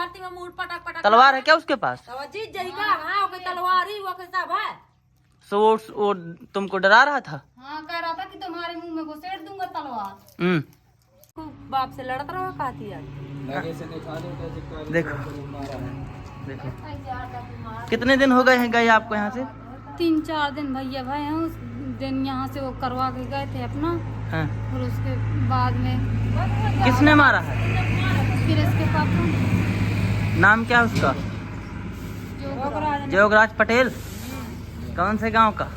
धरती में मुंह पटक पटक। तलवार है क्या उसके पास? जीत जाएगा। हाँ ओके तलवार ही वो सब है। तो वो तुमको डरा रहा था? हाँ कह रहा था कि तुम्हारे मुंह में घुसेड़ दूंगा तलवार। बाप से लड़ता रहा खाती है। देखो देखो कितने दिन हो गए हैं गए आपको यहाँ से? 3-4 दिन भैया भाई हैं। उस दिन यहाँ से वो करवा के गए थे अपना। हाँ। और उसके बाद में किसने मारा है? फिर इसके पापा। नाम क्या है उसका? जोगराज पटेल। कौन से गांव का?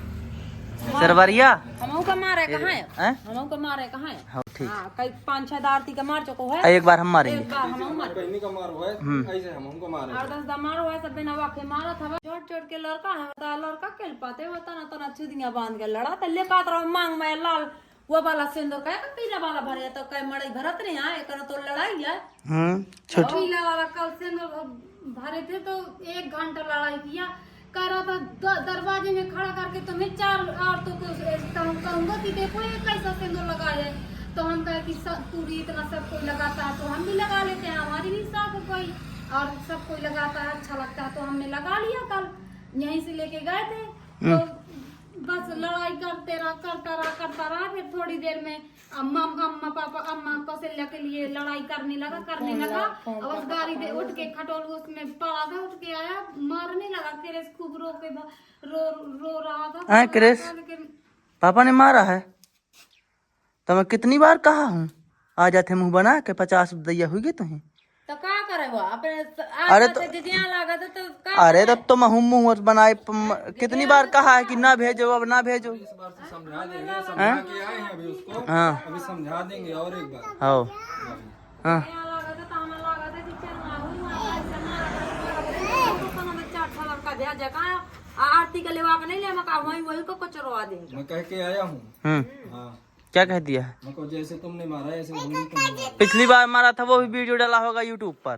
सरवरिया। हमहू का मारे कहाँ है? हमहू का मारे कहाँ है? हाँ ठीक। कई 5-6 दारती का मार चुको है। एक बार हम मारेंगे। एक बार हमहू मारे। पहले का मार हुआ है ऐसे हमको मारे। 8-10 दा मार हुआ है सब बिना वाके मारा था। छोट छोट के लड़का है बता लड़का खेल पाते होता ना तो ना चुदियां बांध के लड़ा तल्ले कात रहा मांग में लाल वो वाला सिंदूर का पीला वाला भरे तो कई मड़ई भरत नहीं आए कर तो लड़ाई है। छोटी पीला वाला कल से भरे थे तो 1 घंटा लड़ाई किया। कह रहा था दरवाजे में खड़ा करके तुम्हें 4 औरतों को कहूंगा कि देखो ये कैसा सिंदूर लगा है। तो हम कहे कि पूरी इतना सब कोई लगाता है तो हम भी लगा लेते हैं। हमारी भी शौक कोई और सब कोई लगाता है अच्छा लगता है तो हमने लगा लिया। कल यहीं से लेके गए थे तो बस लड़ाई करता रहा। फिर थोड़ी देर में अम्मा पापा अम्मा कौशल्या के लिए लड़ाई करने लगा। और उस गाड़ी पे उठ के खटोल उसमें पड़ा था उठ के आया मारने लगा। क्रिस खूब रो रहा था। क्रिस पापा ने मारा है तो मैं कितनी बार कहा हूँ आ जाते मुंह बना के 50 दैया हुई तुम्हें तो क्या करे वो अपने अरे तो लगा तो अरे तो तुम मुंह बनाए कितनी बार कहा है कि ना भेजो अब ना भेजो। इस बार से समझा देंगे समझा के आए हैं अभी उसको। हाँ अभी समझा देंगे और एक बार। हाँ हाँ आरती का लेवा नहीं ले मका वही को कचरवा देंगे। मैं कह के आया हूँ। हाँ क्या कह दिया है? मैं जैसे तुमने मारा ऐसे हमने भी तुम्हें मारा। पिछली बार मारा था वो भी वीडियो डाला होगा यूट्यूब पर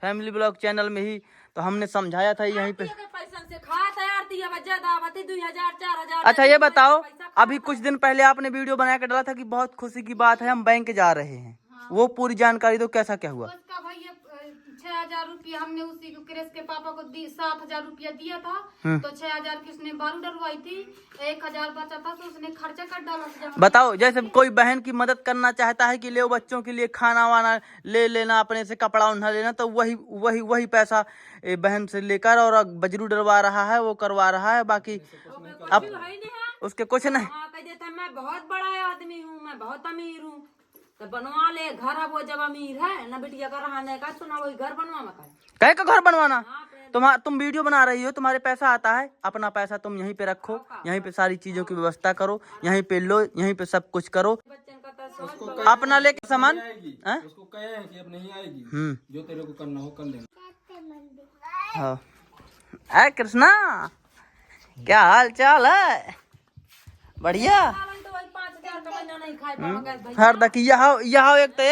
फैमिली ब्लॉग चैनल में ही तो हमने समझाया था यहीं पे। पैसा से खा था आरती अब ज्यादा बती 2000-4000। अच्छा ये बताओ अभी कुछ दिन पहले आपने वीडियो बना के डाला था कि बहुत खुशी की बात है हम बैंक जा रहे हैं। वो पूरी जानकारी दो कैसा क्या हुआ? उसका भैया 6000 रुपया हमने उसी को क्रिस के पापा को 7000 रुपया दिया था। तो 6000 की उसने बालू डलवाई थी। 1000 बचा था तो उसने खर्चा कर डाला। बताओ जैसे कोई बहन की मदद करना चाहता है कि ले बच्चों के लिए खाना वाना ले लेना अपने से कपड़ा उन्हा लेना तो वही पैसा बहन से लेकर और बजरू डलवा रहा है वो करवा रहा है। बाकी अब उसके कुछ नहीं। मैं बहुत बड़ा आदमी हूँ मैं बहुत अमीर हूँ तो बनवा ले घर। अब वो जब अमीर है ना बिटिया का रहने का तो ना वही घर बनवा में कहे का घर बनवाना। तुम वीडियो बना रही हो तुम्हारे पैसा आता है अपना पैसा तुम यहीं पे रखो यहीं पे सारी चीजों की व्यवस्था करो यहीं पे लो यहीं पे सब कुछ करो अपना लेके सामान। उसको कहे हैं कि अब नहीं आएगी जो तेरे को करना हो कर लेना। हाँ कृष्णा क्या हाल चाल है? बढ़िया। हर दकी यहाँ एक तो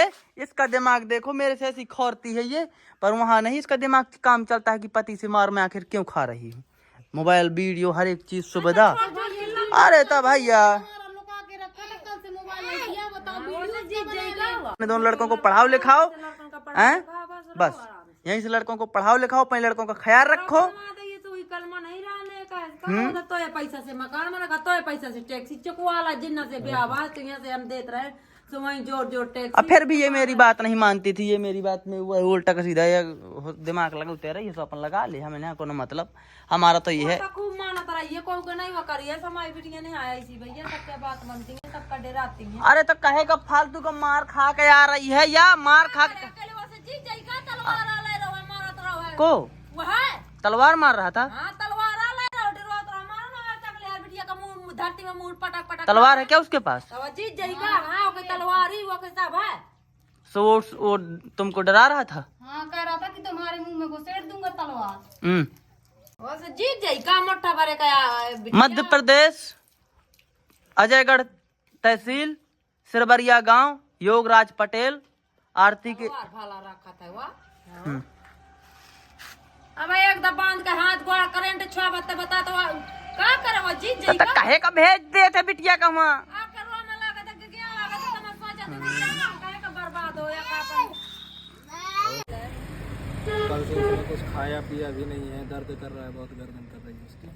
इसका दिमाग देखो मेरे से ऐसी खौरती है ये पर वहाँ नहीं। इसका दिमाग काम चलता है कि पति से मार मैं आखिर क्यों खा रही हूँ। मोबाइल वीडियो हर एक चीज सुविधा। अरे तो भैया अपने दोनों लड़कों को पढ़ाओ लिखाओ हैं बस यहीं से लड़कों को पढ़ाओ लिखाओ अपने लड़कों का ख्याल रखो। तो पैसा से मकान बना तो पैसा से टैक्सी चुकवाला जिन्ना से ब्याह तो यहाँ से हम देते रहे तो वही जोड़ टैक्सी। अब फिर भी ये मेरी बात नहीं मानती थी। ये मेरी बात में वो उल्टा का सीधा दिमाग लगा उतरा ये अपन लगा ले हमें ना कोनो मतलब हमारा तो ये है। खूब माना तरह ये कोई नहीं वो करिए समाई बिटिया नहीं आया इसी भैया सबके बात बनती है सबका डराती है। अरे तो कहे का फालतू का मार खा के आ रही है या मार खा के को तलवार मार रहा था। धरती में मुंह पटक पटक। तलवार है क्या उसके पास? जीत जाएगा। हाँ ओके तलवार ही वो सब है। तो वो तुमको डरा रहा था? हाँ कह रहा था कि तुम्हारे मुंह में घुसेड़ दूंगा तलवार। जीत जाएगा मोटा भरे का। मध्य प्रदेश अजयगढ़ तहसील सिरबरिया गांव योगराज पटेल आरती के भाला रखा था वो। अब एक दम बांध के हाथ गोड़ करंट छुआ बता तो का करे वो जीत जाएगा। कहे का भेज दे थे बिटिया का वहाँ करवा में लागत है क्या लागत है समझ सोचा कहे का बर्बाद हो या का कल से उसने कुछ खाया पिया भी नहीं है, दर्द कर रहा है, बहुत गर्दन कर रही है उसकी।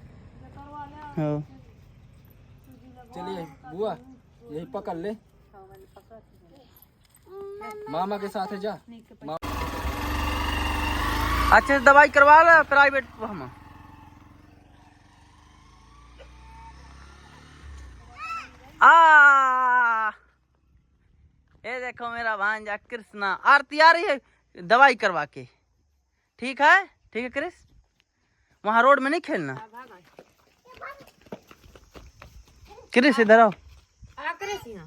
हाँ। चलिए बुआ यही पकड़ ले, मामा के साथ है जा। अच्छे से दवाई करवा ला प्राइवेट हम। ये देखो मेरा भांजा कृष्णा, आरती आ रही है दवाई करवा के। ठीक है कृष्ण, वहाँ रोड में नहीं खेलना। कृष्ण इधर आओ। कृष्ण